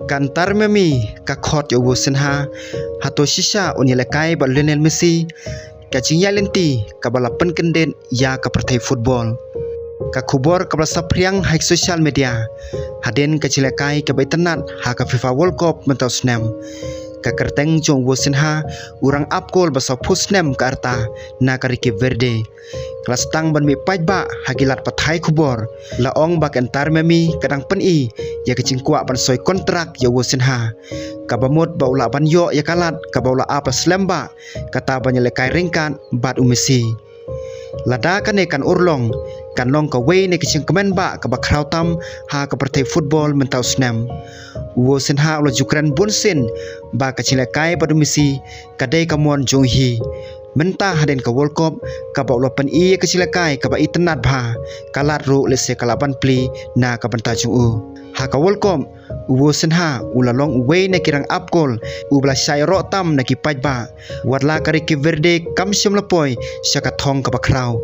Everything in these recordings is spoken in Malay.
Kantar memi kakot yo senha hato shisha unilekai ba Lionel Messi kacing ya lenti kabalapan kenden ya ka partai football ka kubor kabla sapriang haik social media haden kacilekai ka baitenat ha ka FIFA World Cup mentau snam ka kerteng jong wo senha urang apkol basa pusnem ka arta na ka Ricky Verde kelas tang ban mi pajba hagilat pathai kubor laong bak antar memi kadang peni ya kecing kuak ban soi kontrak ya wo senha ka bamut baula ban yo ya kalat ka baula apa slemba kata banyelekai ringkan bat umisi lada kan kan urlong kan long ka wei ne kicing kemen ba ka bakrau tam ha ka partai football mentau snam wo senha ulo jukran bunsin ba ka cilekai badu misi kadai kamon jong hi mentah haden ka World Cup ka ba ulo pen i ka cilekai ka ba itenat ba kalat ru lese kalaban pli na ka banta jong u ha ka World Cup wo senha ula long wei ne kirang apkol ubla sai ro tam na ki pajba warla ka Ricky Verde kam sim lapoi saka thong ka bakrau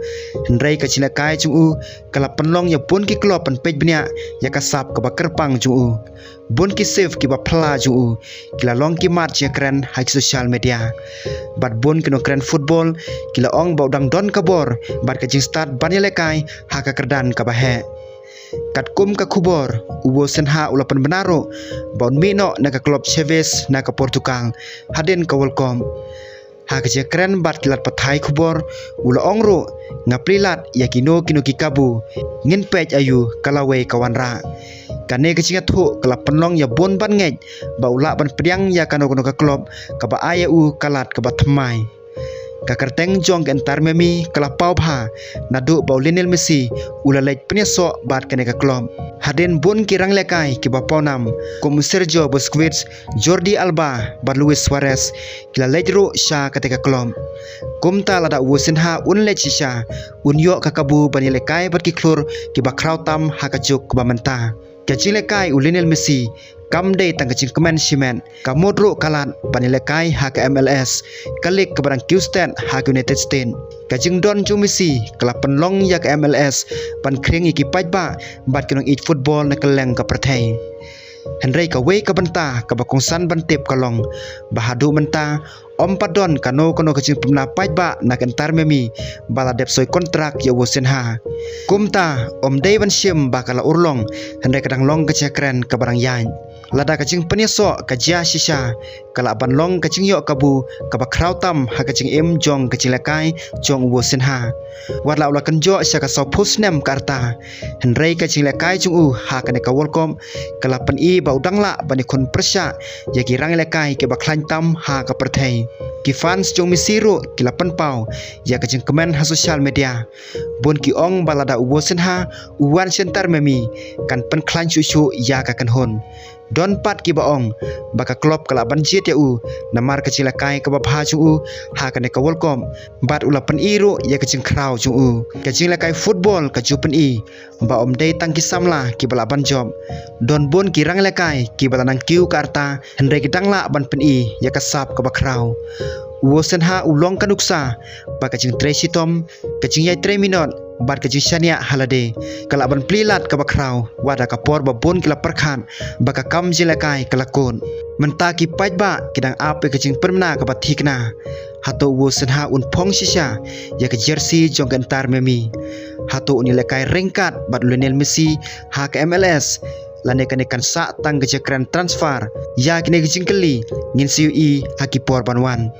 hendrai ka cilekai jong u kala penlong ya pun ki klop pen pej bnia ya ka sap ka bakerpang jong u bun ki save ki ba phla jong u kila long ki mat je kren haik social media bat bun kino kren football kila ong baudang don kabor bat ka jing start banyelekai ha ka kerdan ka bahe kat kum ka kubor uwo senha ulapan benaro baun mino na ka klub Chavez na ka Portugal haden ka welcome ha ka je kren bat kilat pathai kubor ula ongro ngaplilat yakino kino kikabu ngin pej ayu kalawe kawanra kane kecing thu kala penlong ya bon ban ngej baula ban priang ya kano kono ka klub ka ba ayau kalat ka ba thamai ka kerteng jong entar memi kala pau bha nadu ba Lionel Messi ula lej pneso bat kane ka klub haden bon kirang lekai ki ba ponam kom Sergio Busquets Jordi Alba ba Luis Suarez kila lejru sha ka klub kum ta lada wosenha un lej sha un yo ka kabu ban lekai bat ki klur ki ba krautam ha ka juk ba menta kacilekai Lionel Messi kam day tang kacing kemen simen kamodro kalat banilekai ha ka MLS kalik ke barang Houston ha ka United States kacing don jung Messi kala penlong ya ka MLS ban kring iki pajba bat kinong eat football na keleng ka perthai Henry ka wei ka banta ka bakongsan bantip kalong bahadu menta om padon kano kacing pemna pajba na kentar memi bala dep soi kontrak ya wosenha kumta om day ban sim bakala urlong Henry kadang long ka cekren ka barang yan lada kacing penyeso kajia sisa kala ban long kacing yo kabu ka bakrau tam ha kacing im jong kacing lekai jong wo senha warla ula kenjo sya ka so pusnem karta Henry kacing lekai jong u ha ka ne ka welcome kala pen i ba udang la bani kun persya ya ki rang lekai ke baklan tam ha ka perthai ki fans jong misiru kila pen pau ya kacing komen ha social media bon ki ong balada wo senha uwan sentar memi kan pen klan susu ya ka kan hon don pat ki baong baka klub kala banjit ya u namar kacilakai ka babha chu u ha ka ne ka welcome bat ulapan iru ya kacing kraw chu u kacing lakai football ka jupen i ba om dei tang ki samla ki bala ban job don bon ki rang lakai ki bala nang kiu karta hendai ki dangla ban pen i ya ka sap ka bakraw wosen ha ulong kanuksa ba kacing Tracy Tom kacing yai 3 minute bat kacing Shania Halade kala ban plilat ka bakraw wada ka por ba bon kila perkhan baka kam jilakai kalakon menta ki pajba kidang ape kacing permna ka bathikna hato wosen ha un phong shisha ya ka jersey jong kantar memi hato unilekai ringkat bat Lionel Messi ha ka MLS lane kane kan sa tang ke transfer ya kine kecing keli ngin siu i haki por banwan